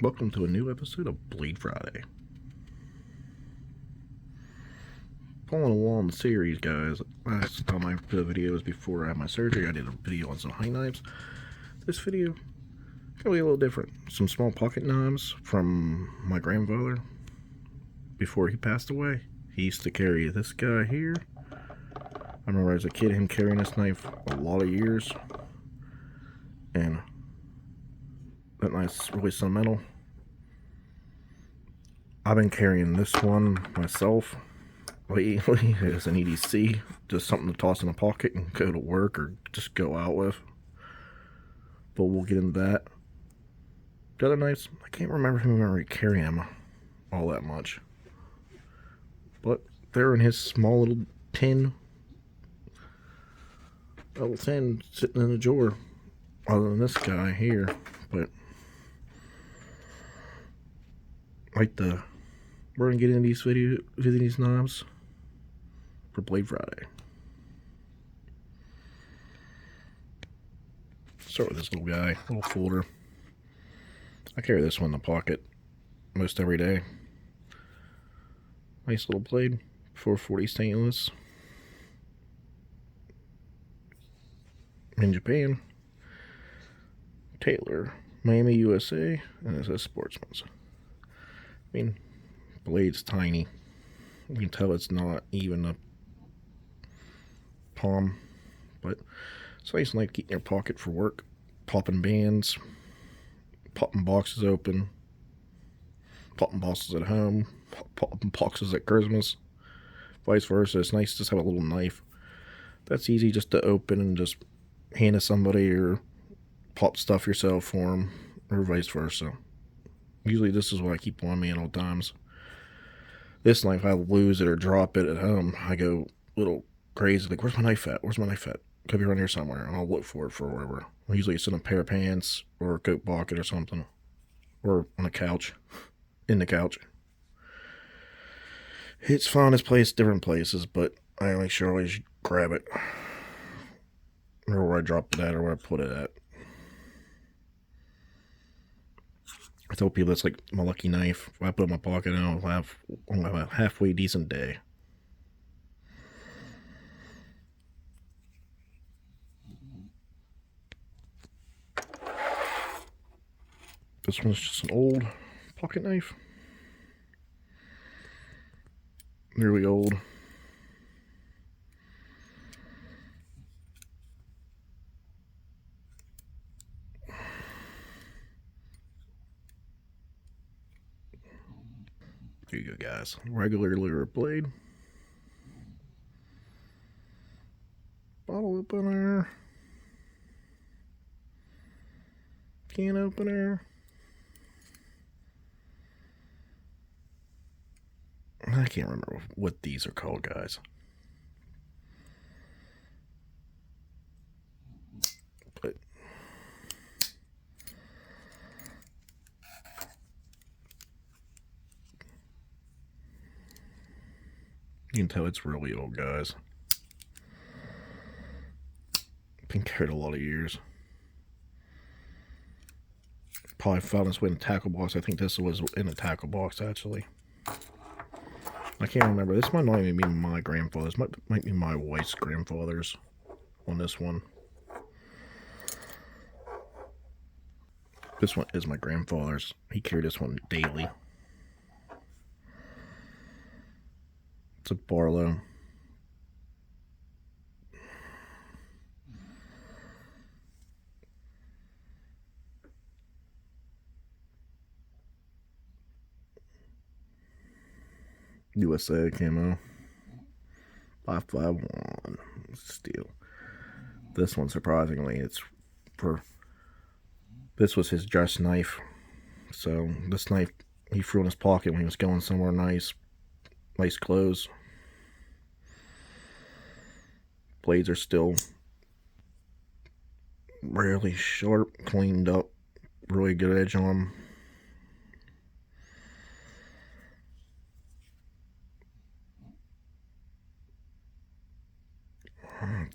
Welcome to a new episode of Bleed Friday. Following along the series, guys. Last time I put videos before I had my surgery, I did a video on some high knives. This video gonna be a little different. Some small pocket knives from my grandfather before he passed away. He used to carry this guy here. I remember as a kid him carrying this knife a lot of years, and that knife's really sentimental. I've been carrying this one myself lately as an EDC, just something to toss in a pocket and go to work or just go out with. But we'll get into that. The other knives, I can't remember him really carrying them all that much, but they're in his small little tin, sitting in a drawer. Other than this guy here, but we're gonna get into these knives for Blade Friday. Start with this little guy, little folder. I carry this one in the pocket most every day. Nice little blade, 440 stainless. In Japan. Taylor, Miami, USA, and it says Sportsman's. I mean, blade's tiny. You can tell it's not even a palm, but it's nice and light to keep in your pocket for work. Popping bands, popping boxes open, popping boxes at home, popping boxes at Christmas, vice versa. It's nice to just have a little knife that's easy just to open and just hand to somebody, or pop stuff yourself for them, or vice versa. Usually this is what I keep on me at all times. This knife, I lose it or drop it at home, I go a little crazy, like, where's my knife at? Could be around here somewhere, and I'll look for it for wherever. Usually it's in a pair of pants, or a coat pocket or something, or on a couch, in the couch. It's found its place different places, but I make sure I always grab it, or where I drop it at, or where I put it at. I tell people it's like my lucky knife. If I put it in my pocket, I'll have a halfway decent day. This one's just an old pocket knife. Really old. There you go, guys. Regular lure blade. Bottle opener. Can opener. I can't remember what these are called, guys. But you can tell it's really old, guys. Been carried a lot of years. Probably found its way in a tackle box. I think this was in a tackle box, actually. I can't remember. This might not even be my grandfather's. Might be my wife's grandfather's on this one. This one is my grandfather's. He carried this one daily. It's a Barlow. USA camo. 551 steel. This one, surprisingly, this was his dress knife. So this knife he threw in his pocket when he was going somewhere nice clothes. Blades are still really sharp, cleaned up, really good edge on them.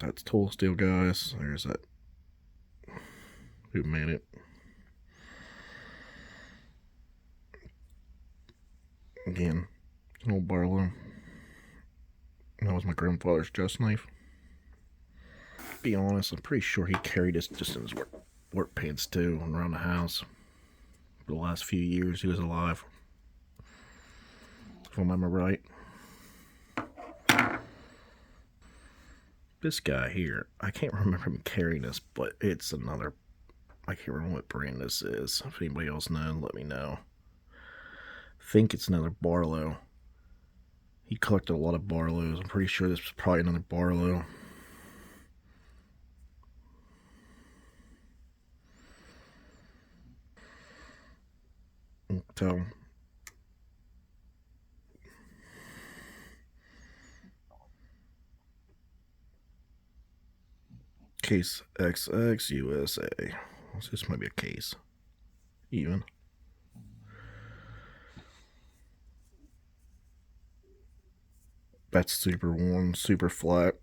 That's tool steel, guys. There's that. Who made it? Again, an old Barlow. That was my grandfather's just knife. To be honest, I'm pretty sure he carried this just in his work pants too, around the house. For the last few years he was alive, if I remember right. This guy here, I can't remember him carrying this, but it's another. I can't remember what brand this is. If anybody else knows, let me know. I think it's another Barlow. He collected a lot of Barlows. I'm pretty sure this was probably another Barlow. So, case XX USA. So this might be a case. Even. That's super worn, super flat.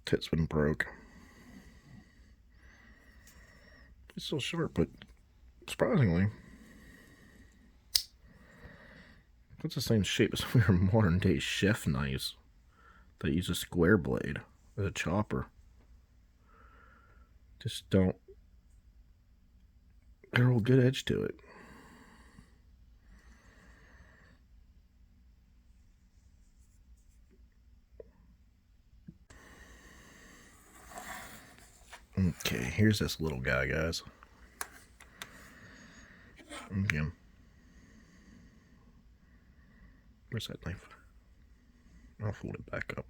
Tip's been broke. It's still short, but surprisingly, it's the same shape as your modern day chef knives that use a square blade as a chopper. Just don't. They're all good edge to it. Okay, here's this little guy, guys. Again. Where's that knife? I'll fold it back up.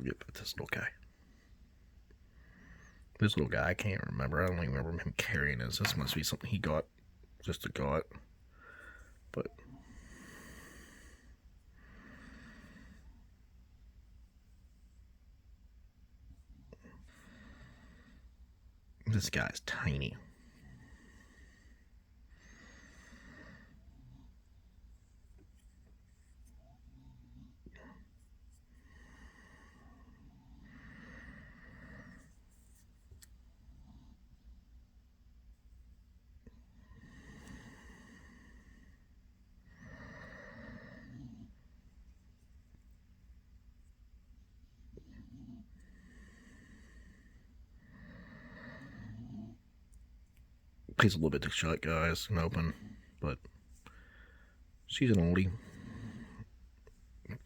Get this little guy. This little guy, I can't remember. I don't even remember him carrying this. This must be something he got. Just a got. But this guy's tiny. Takes a little bit to shut, guys, and open, but she's an oldie.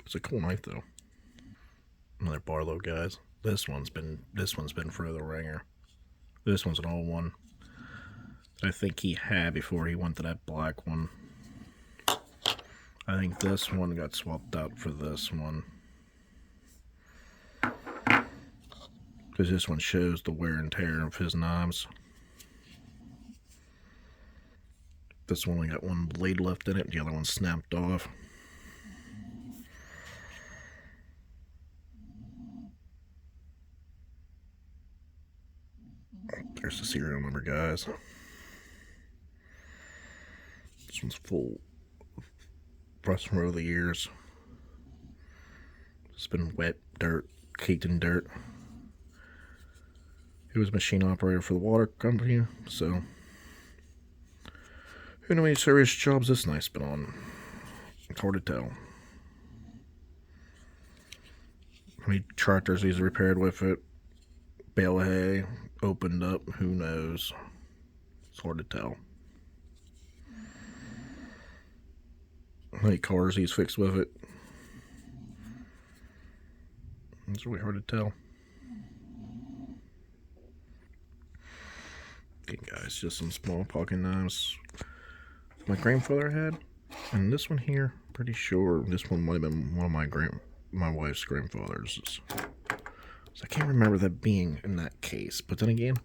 It's a cool knife, though. Another Barlow, guys. This one's been for the ringer. This one's an old one that I think he had before he went to that black one. I think this one got swapped out for this one, because this one shows the wear and tear of his knives. This one only got one blade left in it, the other one snapped off. There's the serial number, guys. This one's full of rust from over the years. It's been wet, dirt, caked in dirt. He was a machine operator for the water company, so who knows how many serious jobs this knife's been on? It's hard to tell. How many tractors he's repaired with it? Bale of hay, opened up, who knows? It's hard to tell. How many cars he's fixed with it? It's really hard to tell. Okay, guys, just some small pocket knives my grandfather had, and this one here, pretty sure this one might have been one of my wife's grandfather's. So I can't remember that being in that case, but then again,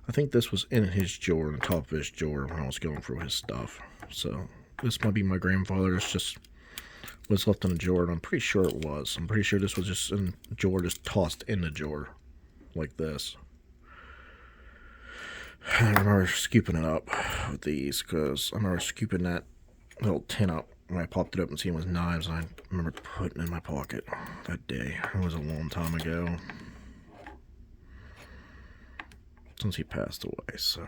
I think this was in his drawer, on the top of his drawer when I was going through his stuff. So this might be my grandfather's, just was left in the drawer, and I'm pretty sure it was. I'm pretty sure this was just in the drawer, just tossed in the drawer, like this. I remember scooping it up with these, because I remember scooping that little tin up when I popped it up and seeing it was knives, and I remember putting it in my pocket that day. It was a long time ago. since he passed away, so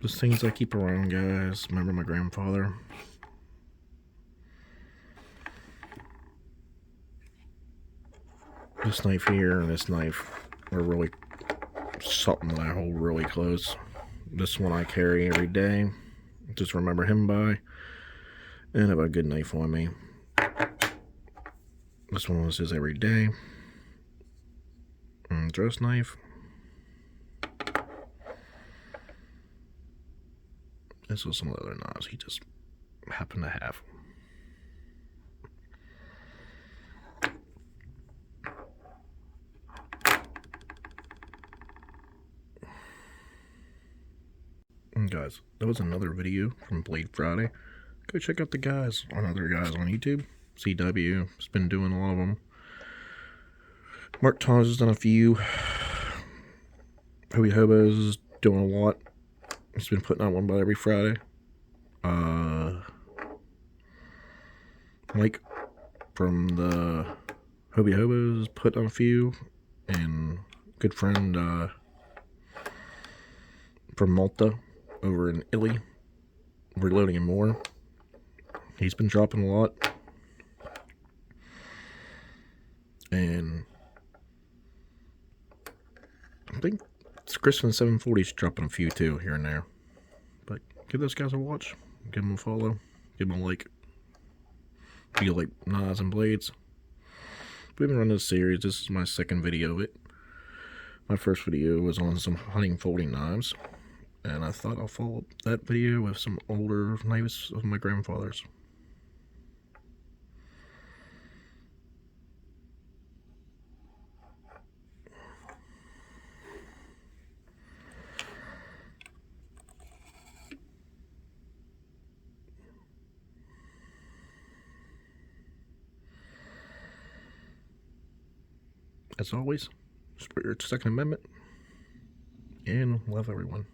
just things I keep around, guys. Remember my grandfather. This knife here and this knife are really something that I hold really close. This one I carry every day. Just remember him by. And have a good knife on me. This one was his every day. And dress knife. This was some of the other knives he just happened to have. And guys, that was another video from Blade Friday. Go check out the guys on other guys on YouTube. CW has been doing a lot of them. Mark Thomas has done a few. Hobie Hobos is doing a lot. He's been putting out one by every Friday. Mike from the Hobie Hobos put on a few, and good friend from Malta over in Italy, Reloading and More. He's been dropping a lot, and I think Christian 740 is dropping a few too here and there. But give those guys a watch, give them a follow, give them a like. If you like knives and blades. We've been running this series. This is my second video of it. My first video was on some hunting folding knives, and I thought I'll follow up that video with some older knives of my grandfather's. As always, support your Second Amendment, and love everyone.